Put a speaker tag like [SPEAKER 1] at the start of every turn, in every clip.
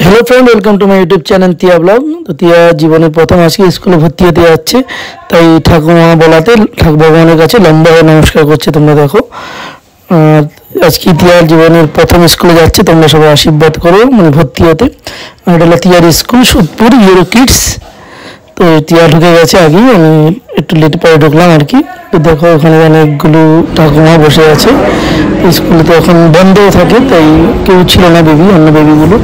[SPEAKER 1] Hello friend, welcome to my YouTube channel Tiya blog. तो तिया जीवन प्रथम आज के स्कूले भर्ती होते जाच्छे, ताई ठाकुमा बोलाते ठाकुर भगवानेर काछे लम्बा हये नमस्कार करछे। तोमरा देखो आज की तिया जीवन प्रथम स्कूले जाच्छे, तोमरा सबाई आशीर्वाद करो माने भर्ती होते। एटा हलो तियार स्कूल सुदपुर यूरो किड्स। तो टिया ढुके गेছে আগে, আমি একটু লেট পরে ঢুকলাম আর কি। তো দেখো ওখানে অনেকগুলো ঠাকুমা বসে আছে। স্কুলে তো এখন বন্ধ থাকে, তাই কেউ ছিল না বেবি, অন্য বেবিগুলো।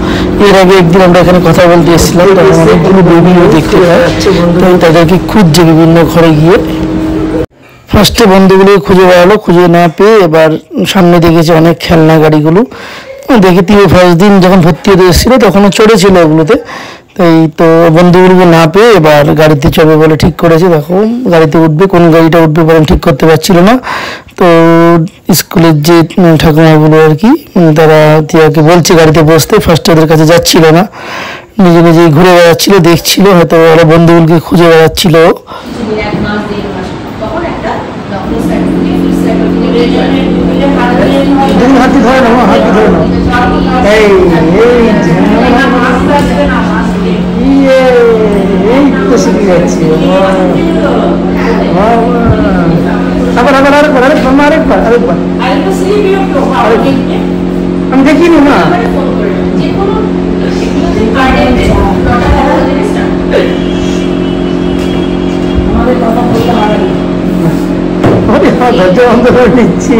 [SPEAKER 1] এর আগে একদিন আমরা এখানে কথা বলতে এসেছিলাম, তখন অনেকগুলো বেবিও দেখতে পাচ্ছি। তাই তাদেরকে খুঁজছে বিভিন্ন ঘরে গিয়ে। ফার্স্টে বন্ধুগুলো খুঁজে বেড়ালো, খুঁজে না পেয়ে এবার সামনে দেখেছে অনেক খেলনা গাড়িগুলো। দেখে তিও ফার্স্ট দিন যখন ভর্তি হতে এসেছিলো তখনও চড়েছিল ওগুলোতে। তাই তো বন্ধুগুলোকে না পেয়ে এবার গাড়িতে চড়বে বলে ঠিক করেছে। দেখো গাড়িতে উঠবে, কোন গাড়িটা উঠবে বলে ঠিক করতে পারছিল না। তো স্কুলের যে ঠাকুমাগুলো আর কি, তারা তিয়াকে বলছে গাড়িতে বসতে। ফার্স্টে ওদের কাছে যাচ্ছিল না, নিজে নিজেই ঘুরে বেড়াচ্ছিল, দেখছিল, হয়তো ওরা বন্ধুগুলোকে খুঁজে বেড়াচ্ছিল। হাতি ধরে না, হাতি ধরে না, আমি দেখিনি না। ধৈর্য বন্ধ করে নিচ্ছি।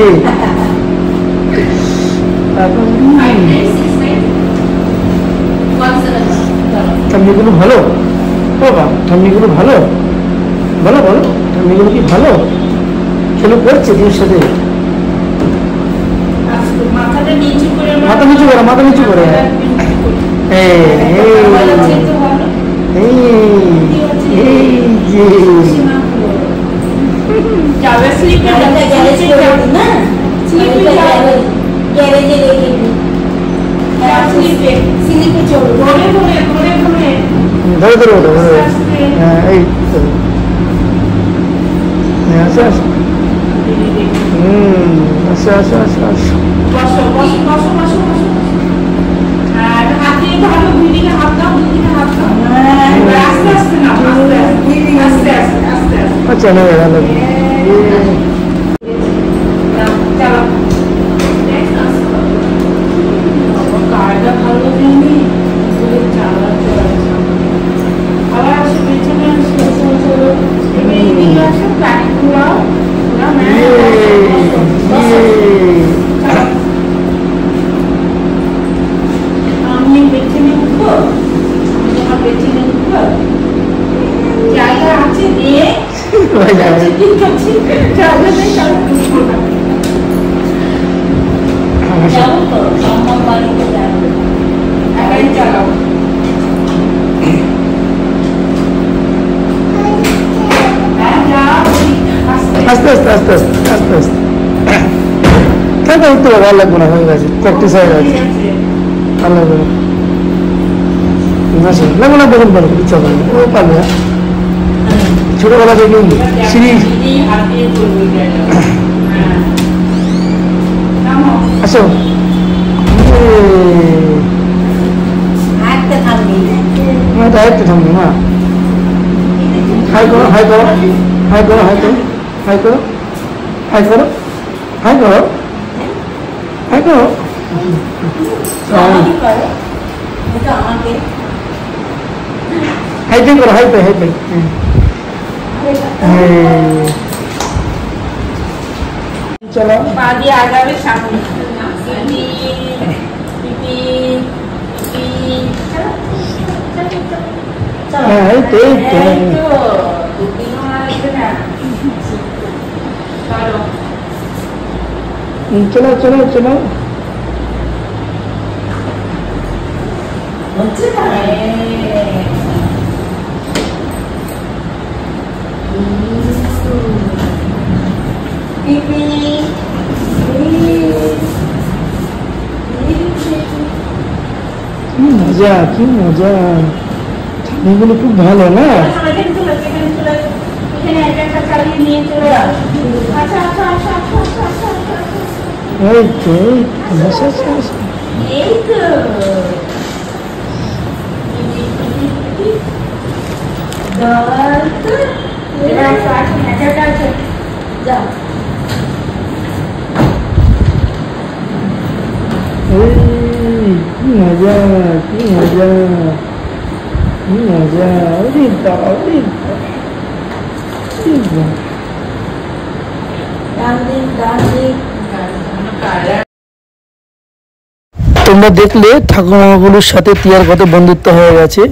[SPEAKER 1] ঠাম্মিগুলো ভালো বাবা, ঠাম্মিগুলো ভালো, বলো বলো, ঠাম্মিগুলো কি ভালো? খেলো করছে তোর সাথে? মাথা নিচু করে, মাথা নিচু করে। ধরে ধরে ওঠো, এই আচ্ছা আচ্ছা আচ্ছা আচ্ছা আচ্ছা। চলো আস্তে আস্তে আস্তে আস্তে আস্তে আস্তে কেন উঠতে হবে? ভালো লাগবে না, হয়ে গেছে, প্র্যাকটিস হয়ে গেছে। ভালো লাগবে না, লাগবে না, বলুন বলুন, ইচ্ছা করবে ও পারবে। ছোটবেলা থেকে সিঁড়ি আসো, একটু থামবি মা। হাই করো, হাই করো, হাই করো, হাই করো, হাই করো, হাই করো, হাই করো, হাই করো। হাইটাই করো, হাইটাই হাইটাই। চলো পা দিয়ে আগাবে সামনে। চলো চলো চলো, কি মজা, কি মজা। ঠাকুরগুলো খুব ভালো না? এই তো, এই তো, মজা, কি মজা, কি মজা। ওরে বাবা, ওরে বাবা, ওরে বাবা। তোমরা দেখলে ঠাকুমাগুলোর সাথে টিয়ার কত বন্ধুত্ব হয়ে গেছে।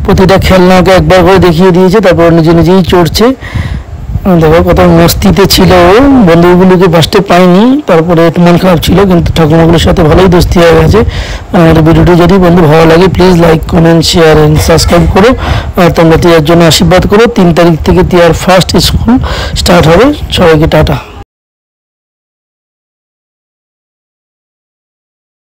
[SPEAKER 1] প্রতিটা খেলনাকে একবার করে দেখিয়ে দিয়েছে, তারপর নিজে নিজেই চড়ছে। দেখো কত মস্তিতে ছিল। বন্ধুগুলোকে ফার্স্টে পাইনি, তারপরে মন খারাপ ছিল, কিন্তু ঠাকুমাগুলোর সাথে ভালোই দোস্তি হয়ে গেছে। আর ভিডিওটি যদি বন্ধু ভালো লাগে please like, comment, share and subscribe করো। আর তোমরা টিয়ার জন্য আশীর্বাদ করো। 3 তারিখ থেকে টিয়ার ফার্স্ট স্কুল স্টার্ট হবে। সবাইকে টাটা।